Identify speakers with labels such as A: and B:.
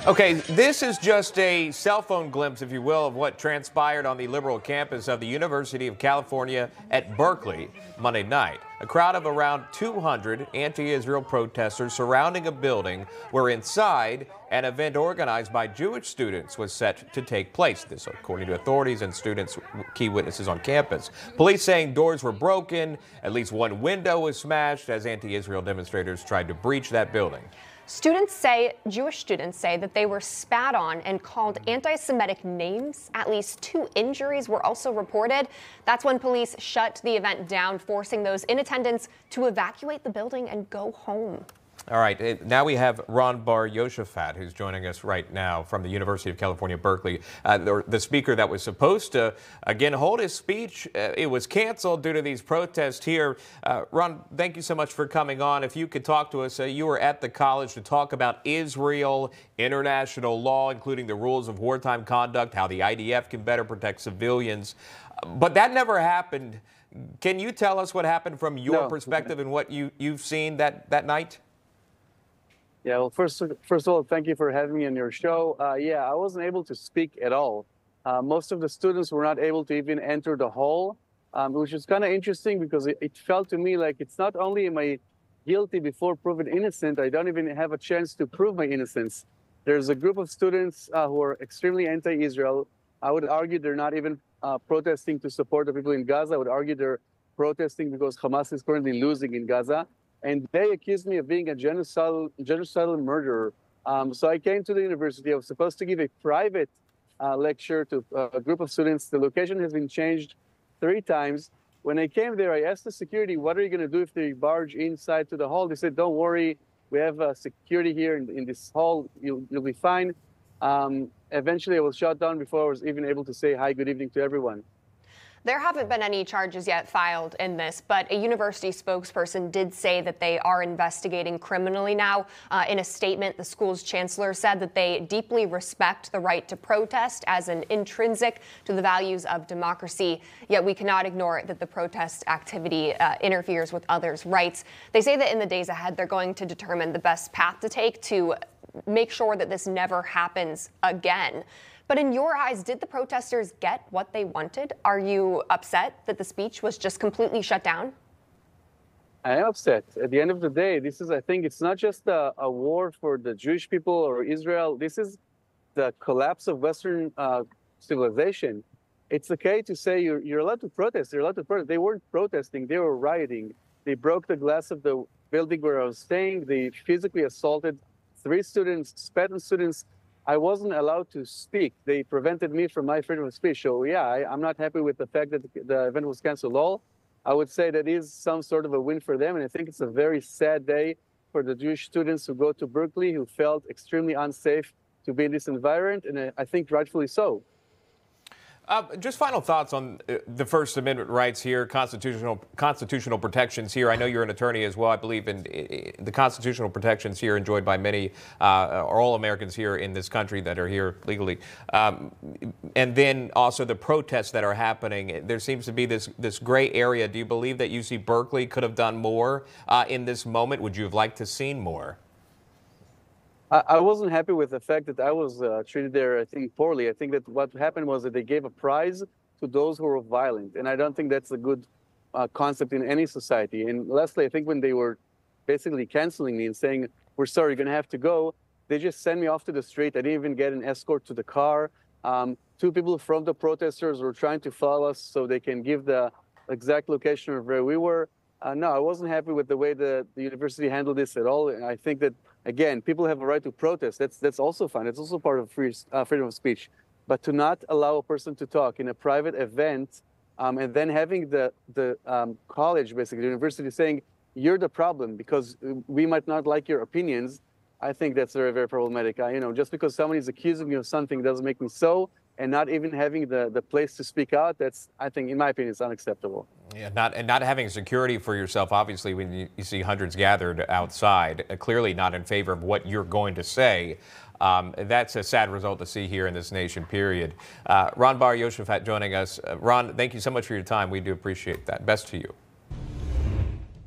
A: Okay, this is just a cell phone glimpse, if you will, of what transpired on the liberal campus of the University of California at Berkeley Monday night. A crowd of around 200 anti-Israel protesters surrounding a building where inside an event organized by Jewish students was set to take place. This according to authorities and students, key witnesses on campus. Police saying doors were broken, at least one window was smashed as anti-Israel demonstrators tried to breach that building. Jewish students say that they were spat on and called anti-Semitic names. At least 2 injuries were also reported. That's when police shut the event down, forcing those in attendance to evacuate the building and go home. All right, now we have Bar-Yosefat, who's joining us right now from the University of California, Berkeley. The speaker that was supposed to, again, hold his speech, it was canceled due to these protests here. Ron, thank you so much for coming on. If you could talk to us, you were at the college to talk about Israel, international law, including the rules of wartime conduct, how the IDF can better protect civilians. But that never happened. Can you tell us what happened from your perspective and what you've seen that night?
B: Yeah, well, first of all, thank you for having me on your show. Yeah, I wasn't able to speak at all. Most of the students were not able to even enter the hall, which is kind of interesting because it felt to me like it's not only am I guilty before proven innocent, I don't even have a chance to prove my innocence. There's a group of students who are extremely anti-Israel. I would argue they're not even protesting to support the people in Gaza. I would argue they're protesting because Hamas is currently losing in Gaza. And they accused me of being a genocidal murderer. So I came to the university. I was supposed to give a private lecture to a group of students. The location has been changed 3 times. When I came there, I asked the security, what are you going to do if they barge inside to the hall? They said, don't worry, we have security here in this hall. You'll be fine. Eventually, I was shot down before I was even able to say hi, good evening to everyone.
C: There haven't been any charges yet filed in this, but a university spokesperson did say that they are investigating criminally now. In a statement, the school's chancellor said that they deeply respect the right to protest as an intrinsic to the values of democracy, yet we cannot ignore that the protest activity interferes with others' rights. They say that in the days ahead, they're going to determine the best path to take to make sure that this never happens again. But in your eyes, did the protesters get what they wanted? Are you upset that the speech was just completely shut down?
B: I am upset. At the end of the day, I think it's not just a war for the Jewish people or Israel. This is the collapse of Western civilization. It's okay to say you're allowed to protest. You're allowed to protest. They weren't protesting. They were rioting. They broke the glass of the building where I was staying. They physically assaulted 3 students, spat on students. I wasn't allowed to speak. They prevented me from my freedom of speech. So yeah, I'm not happy with the fact that the event was canceled all. I would say that is some sort of a win for them. And I think it's a very sad day for the Jewish students who go to Berkeley who felt extremely unsafe to be in this environment. And I think rightfully so.
A: Just final thoughts on the First Amendment rights here, constitutional protections here. I know you're an attorney as well. I believe in the constitutional protections here enjoyed by many or all Americans here in this country that are here legally. And then also the protests that are happening. There seems to be this gray area. Do you believe that UC Berkeley could have done more in this moment? Would you have liked to seen more?
B: I wasn't happy with the fact that I was treated there, I think, poorly. I think that what happened was that they gave a prize to those who were violent. And I don't think that's a good concept in any society. And lastly, I think when they were basically canceling me and saying, we're sorry, you're going to have to go, they just sent me off to the street. I didn't even get an escort to the car. 2 people from the protesters were trying to follow us so they can give the exact location of where we were. No, I wasn't happy with the way the university handled this at all. And I think that, again, people have a right to protest. That's also fine. It's also part of freedom of speech. But to not allow a person to talk in a private event and then having the college, basically, the university saying, you're the problem because we might not like your opinions, I think that's very, very problematic. Just because someone is accusing me of something doesn't make me so, and not even having the place to speak out, that's, I think, in my opinion, it's unacceptable.
A: Yeah, not having security for yourself, obviously, when you see hundreds gathered outside, clearly not in favor of what you're going to say. That's a sad result to see here in this nation, period. Bar-Yosefat joining us. Ron, thank you so much for your time. We do appreciate that. Best to you.